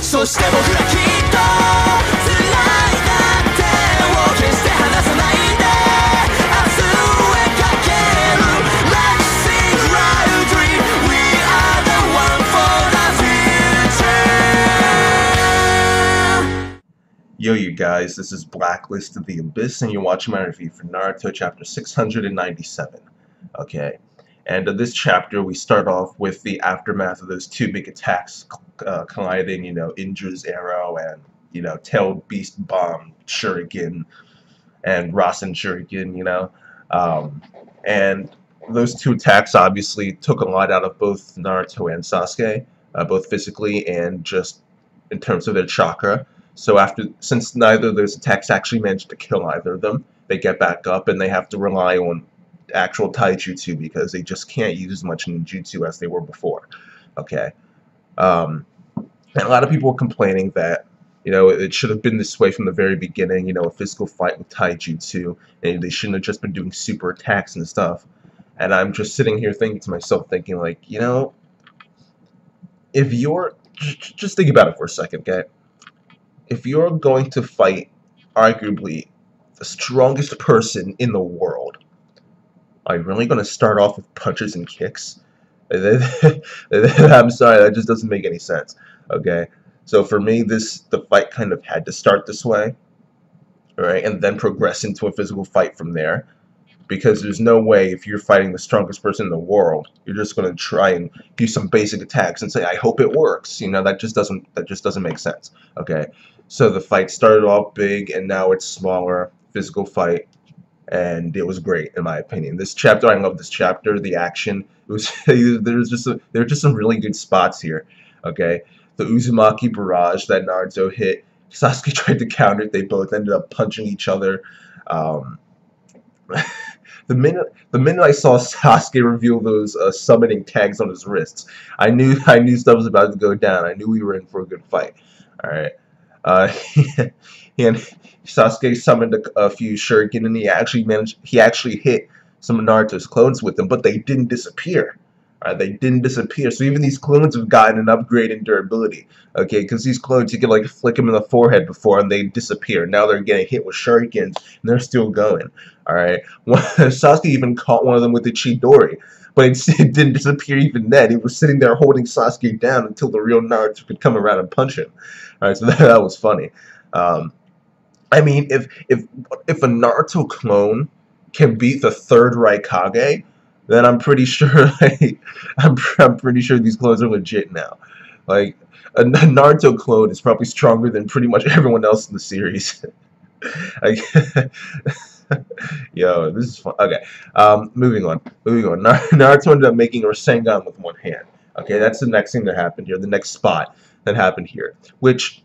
そして僕らきっと辛いだってを決して離さないで明日へかける Let's sing loudly We are the one for the future. Yo, you guys, this is Blacklist of the Abyss, and you're watching my review for Naruto chapter 697. Okay, and in this chapter, we start off with the aftermath of those two big attacks colliding, you know, Indra's arrow and, you know, Tailed Beast Bomb Shuriken and Rasen Shuriken, you know. And those two attacks obviously took a lot out of both Naruto and Sasuke, both physically and just in terms of their chakra. So since neither of those attacks actually managed to kill either of them, they get back up and they have to rely on actual taijutsu because they just can't use as much ninjutsu as they were before. Okay. And a lot of people were complaining that, you know, it should have been this way from the very beginning, you know, a physical fight with taijutsu, and they shouldn't have just been doing super attacks and stuff. And I'm just sitting here thinking to myself, thinking like, you know, if you're, just think about it for a second, okay? If you're going to fight, arguably, the strongest person in the world, are you really going to start off with punches and kicks? I'm sorry, that just doesn't make any sense. Okay, so for me, the fight kind of had to start this way, right, and then progress into a physical fight from there. Because there's no way, if you're fighting the strongest person in the world, you're just going to try and do some basic attacks and say, "I hope it works." You know, that just doesn't make sense. Okay, so the fight started off big, and now it's smaller, physical fight. And it was great in my opinion. This chapter, I love this chapter. The action, it was there were just some really good spots here. Okay, the Uzumaki barrage that Naruto hit, Sasuke tried to counter it. They both ended up punching each other. The minute I saw Sasuke reveal those summoning tags on his wrists, I knew stuff was about to go down. I knew we were in for a good fight. All right. And Sasuke summoned a few shuriken, and he actually hit some of Naruto's clones with them, but they didn't disappear. They didn't disappear. So even these clones have gotten an upgrade in durability. Okay, because these clones, you can like flick them in the forehead before and they disappear. Now they're getting hit with shurikens and they're still going. All right, Sasuke even caught one of them with the Chidori, but it didn't disappear even then. He was sitting there holding Sasuke down until the real Naruto could come around and punch him. All right, so that was funny. I mean, if a Naruto clone can beat the third Raikage, then I'm pretty sure, like, I'm pretty sure these clones are legit now. Like, a Naruto clone is probably stronger than pretty much everyone else in the series. Like, yo, this is fun. Okay, moving on. Naruto ended up making a Rasengan with one hand. Okay, that's the next thing that happened here. The next spot that happened here, which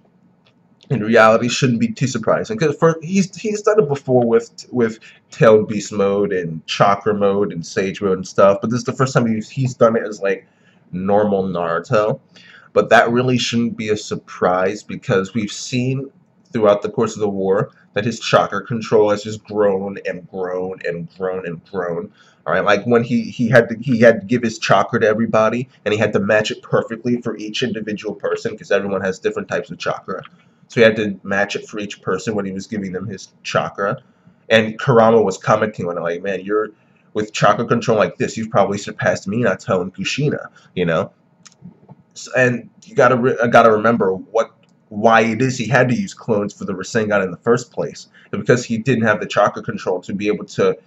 in reality shouldn't be too surprising, because he's done it before with Tailed Beast mode and Chakra mode and Sage mode and stuff, but this is the first time he's done it as like normal Naruto. But that really shouldn't be a surprise, because we've seen throughout the course of the war that his chakra control has just grown and grown and grown and grown. All right, like when he had to give his chakra to everybody, and he had to match it perfectly for each individual person, because everyone has different types of chakra. So he had to match it for each person when he was giving them his chakra. And Kurama was commenting on it like, "Man, you're with chakra control like this, you've probably surpassed Minato and Kushina, you know." And you gotta remember why it is he had to use clones for the Rasengan in the first place. And because he didn't have the chakra control to be able to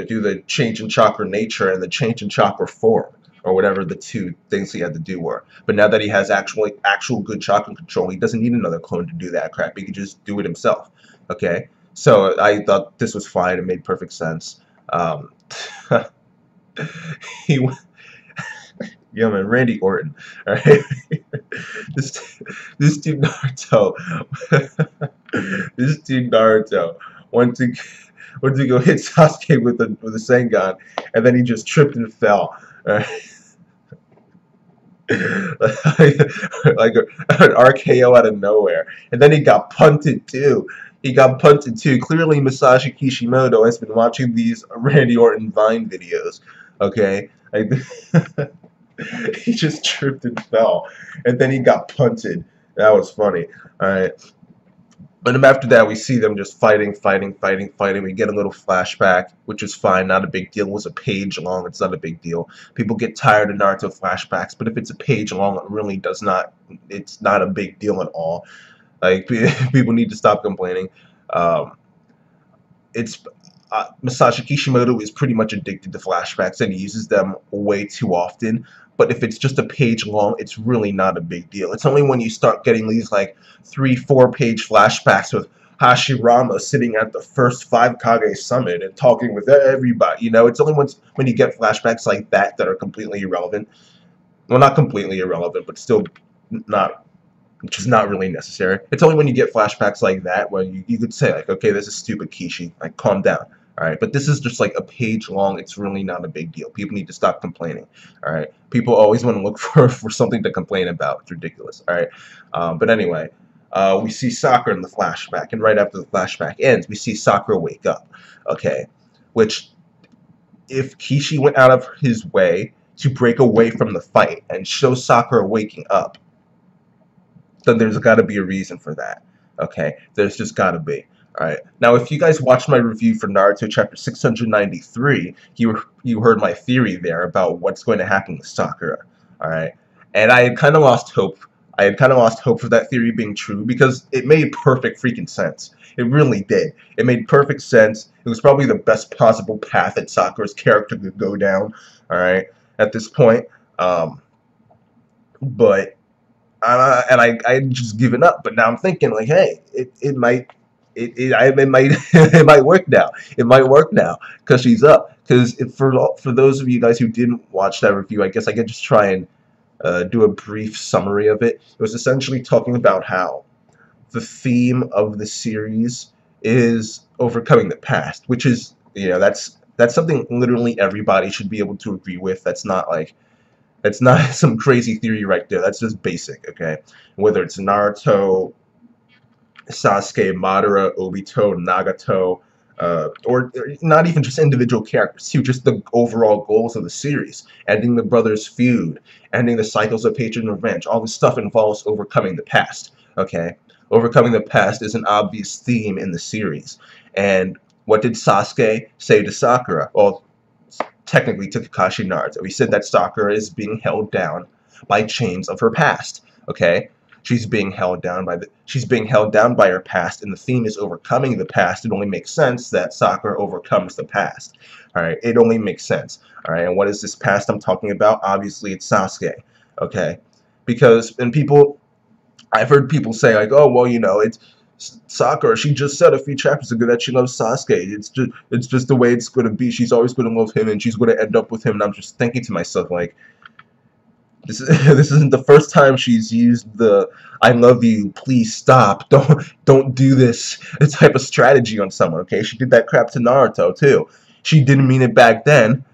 do the change in chakra nature and the change in chakra form, or whatever the two things he had to do were. But now that he has actual good chakra control, he doesn't need another clone to do that crap. He can just do it himself. Okay, so I thought this was fine. It made perfect sense. Yeah, man, Randy Orton. All right, this dude Naruto, this dude Naruto went to go hit Sasuke with a Sengan, and then he just tripped and fell. Right. Like an RKO out of nowhere, and then he got punted too. He got punted too. Clearly, Masashi Kishimoto has been watching these Randy Orton Vine videos. Okay, like, he just tripped and fell, and then he got punted. That was funny. All right. But then after that, we see them just fighting, fighting, fighting, fighting. We get a little flashback, which is fine, not a big deal. It was a page long, it's not a big deal. People get tired of Naruto flashbacks, but if it's a page long, it really does not, it's not a big deal at all. Like, people need to stop complaining. Um, it's Masashi Kishimoto is pretty much addicted to flashbacks and he uses them way too often. But if it's just a page long, it's really not a big deal. It's only when you start getting these like 3-4 page flashbacks with Hashirama sitting at the first 5 Kage summit and talking with everybody. You know, it's only when you get flashbacks like that that are completely irrelevant. Well, not completely irrelevant, but still not, which is not really necessary. It's only when you get flashbacks like that where you could say, like, okay, this is stupid, Kishi. Like, calm down. All right, but this is just like a page long. It's really not a big deal. People need to stop complaining. All right, people always want to look for something to complain about. It's ridiculous. All right, but anyway, we see Sakura in the flashback, and right after the flashback ends, we see Sakura wake up. Okay, which if Kishi went out of his way to break away from the fight and show Sakura waking up, then there's got to be a reason for that. Okay, there's just got to be. All right. Now, if you guys watched my review for Naruto chapter 693, you heard my theory there about what's going to happen with Sakura. All right, and I had kind of lost hope. I had kind of lost hope for that theory being true because it made perfect freaking sense. It really did. It made perfect sense. It was probably the best possible path that Sakura's character could go down. All right, at this point, but. And I just given up, but now I'm thinking like, hey, it might it might work now. It might work now because she's up. Because for those of you guys who didn't watch that review, I guess I could just try and do a brief summary of it. It was essentially talking about how the theme of the series is overcoming the past, which is, you know, that's something literally everybody should be able to agree with. That's not some crazy theory right there. That's just basic, okay? Whether it's Naruto, Sasuke, Madara, Obito, Nagato, or not even just individual characters, too, just the overall goals of the series. Ending the brothers' feud, ending the cycles of hatred and revenge. All this stuff involves overcoming the past, okay? Overcoming the past is an obvious theme in the series. And what did Sasuke say to Sakura? Well, technically to Kakashi Naruto. He said that Sakura is being held down by chains of her past. Okay, she's being held down by her past, and the theme is overcoming the past. It only makes sense that Sakura overcomes the past. All right, it only makes sense. All right, and what is this past I'm talking about? Obviously, it's Sasuke. Okay, because I've heard people say like, oh well, you know, it's Sakura, she just said a few chapters ago that she loves Sasuke. It's just the way it's going to be. She's always going to love him, and she's going to end up with him. And I'm just thinking to myself, like, this isn't the first time she's used the "I love you, please stop, don't do this" type of strategy on someone. Okay, she did that crap to Naruto too. She didn't mean it back then,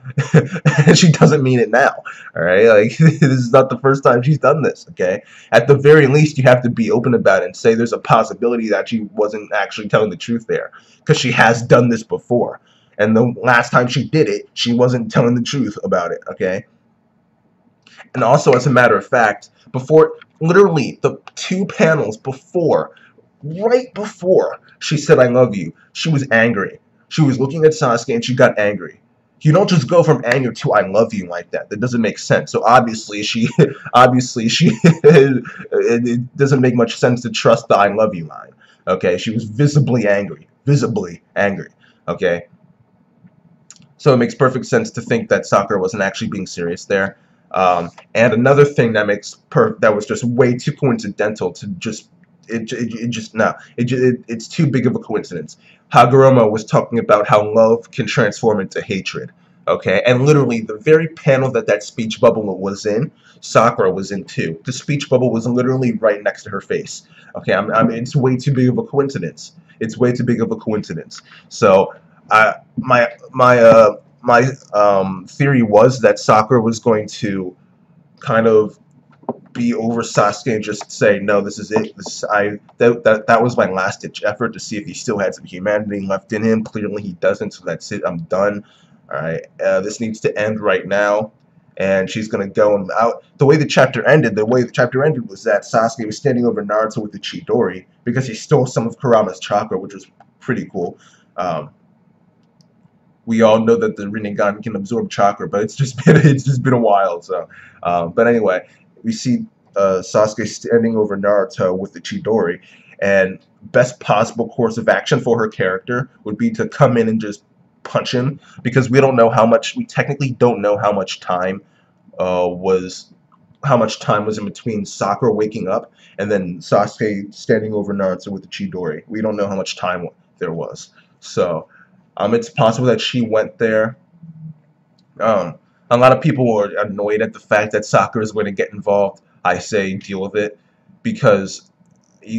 and she doesn't mean it now. All right, like this is not the first time she's done this. Okay, at the very least, you have to be open about it and say there's a possibility that she wasn't actually telling the truth there, because she has done this before, and the last time she did it, she wasn't telling the truth about it. Okay, and also, as a matter of fact, before literally the 2 panels before, right before she said "I love you," she was angry. She was looking at Sasuke and she got angry. You don't just go from anger to "I love you" like that. That doesn't make sense. So obviously it doesn't make much sense to trust the "I love you" line. Okay, she was visibly angry. Visibly angry. Okay. So it makes perfect sense to think that Sakura wasn't actually being serious there. And another thing that that was just way too coincidental to just it's too big of a coincidence. Hagoromo was talking about how love can transform into hatred. Okay, and literally the very panel that speech bubble was in, Sakura was in too. The speech bubble was literally right next to her face. Okay, it's way too big of a coincidence. It's way too big of a coincidence. So, my theory was that Sakura was going to kind of be over Sasuke and just say, no, this is it. That was my last ditch effort to see if he still had some humanity left in him. Clearly he doesn't, so that's it. I'm done. All right, this needs to end right now. And she's gonna go and out. The way the chapter ended was that Sasuke was standing over Naruto with the Chidori because he stole some of Kurama's chakra, which was pretty cool. We all know that the Rinnegan can absorb chakra, but it's just been a while. So, but anyway, we see Sasuke standing over Naruto with the Chidori, and best possible course of action for her character would be to come in and just punch him, because we technically don't know how much time was in between Sakura waking up and then Sasuke standing over Naruto with the Chidori. We don't know how much time there was. So it's possible that she went there. A lot of people were annoyed at the fact that Sakura is going to get involved. I say deal with it, because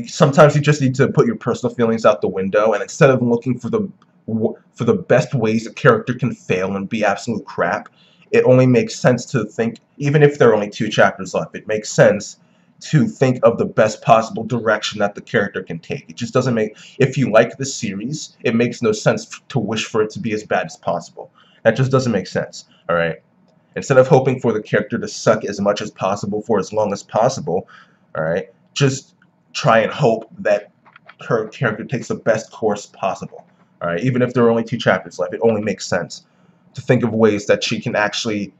sometimes you just need to put your personal feelings out the window, and instead of looking for the best ways a character can fail and be absolute crap, it only makes sense to think, even if there are only 2 chapters left, it makes sense to think of the best possible direction that the character can take. It just doesn't make, if you like the series, it makes no sense to wish for it to be as bad as possible. That just doesn't make sense, alright? Instead of hoping for the character to suck as much as possible for as long as possible, alright, just try and hope that her character takes the best course possible. Alright, even if there are only 2 chapters left, it only makes sense to think of ways that she can actually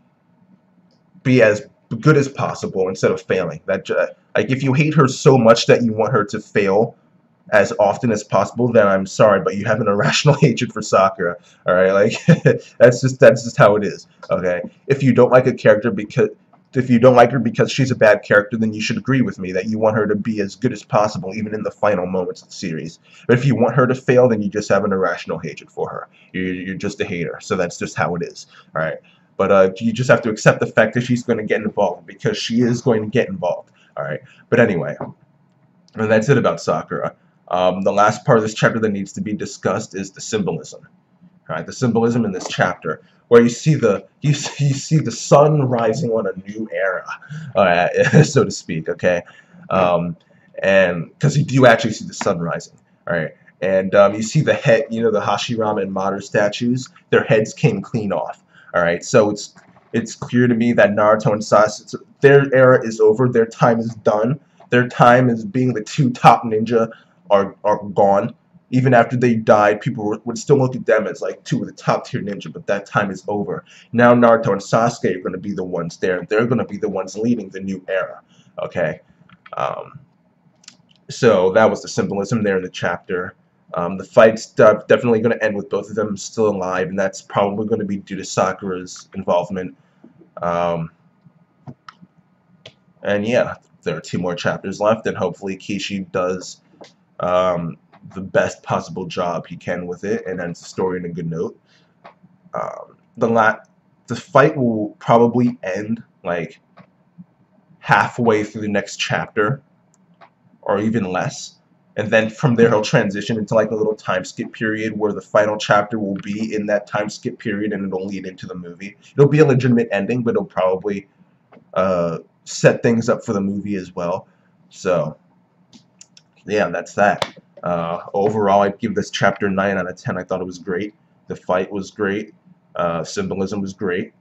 be as good as possible instead of failing. That like, if you hate her so much that you want her to fail as often as possible, then I'm sorry, but you have an irrational hatred for Sakura. Alright, like that's just how it is. Okay, if you don't like a character if you don't like her because she's a bad character, then you should agree with me that you want her to be as good as possible, even in the final moments of the series. But if you want her to fail, then you just have an irrational hatred for her. You're just a hater, so that's just how it is. All right, but you just have to accept the fact that she's going to get involved, because she is going to get involved. All right, but anyway, and that's it about Sakura. The last part of this chapter that needs to be discussed is the symbolism. All right, the symbolism in this chapter, where you see the sun rising on a new era, so to speak. Okay, and because you do actually see the sun rising. All right, and you see the head, the Hashirama and Madara statues. Their heads came clean off. All right, so it's clear to me that Naruto and Sasuke, their era is over. Their time is done. Their time as being the 2 top ninja are gone. Even after they died, people would still look at them as like 2 of the top tier ninja, but that time is over. Now Naruto and Sasuke are going to be the ones there. They're going to be the ones leading the new era. Okay, so that was the symbolism there in the chapter. The fight's definitely going to end with both of them still alive, and that's probably going to be due to Sakura's involvement. And yeah, there are 2 more chapters left, and hopefully Kishi does the best possible job he can with it, and ends the story in a good note. The fight will probably end like halfway through the next chapter, or even less, and then from there he'll transition into like a little time skip period where the final chapter will be in that time skip period, and it'll lead into the movie. It'll be a legitimate ending, but it'll probably set things up for the movie as well. So yeah, that's that. Overall, I'd give this chapter 9 out of 10. I thought it was great. The fight was great. Symbolism was great.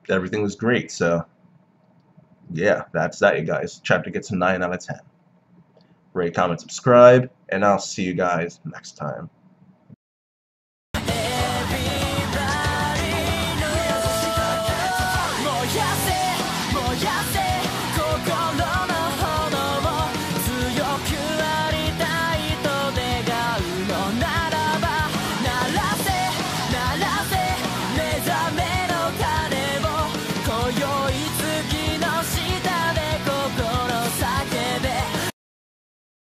Everything was great. So yeah, that's that, you guys. Chapter gets a 9 out of 10. Rate, comment, subscribe, and I'll see you guys next time.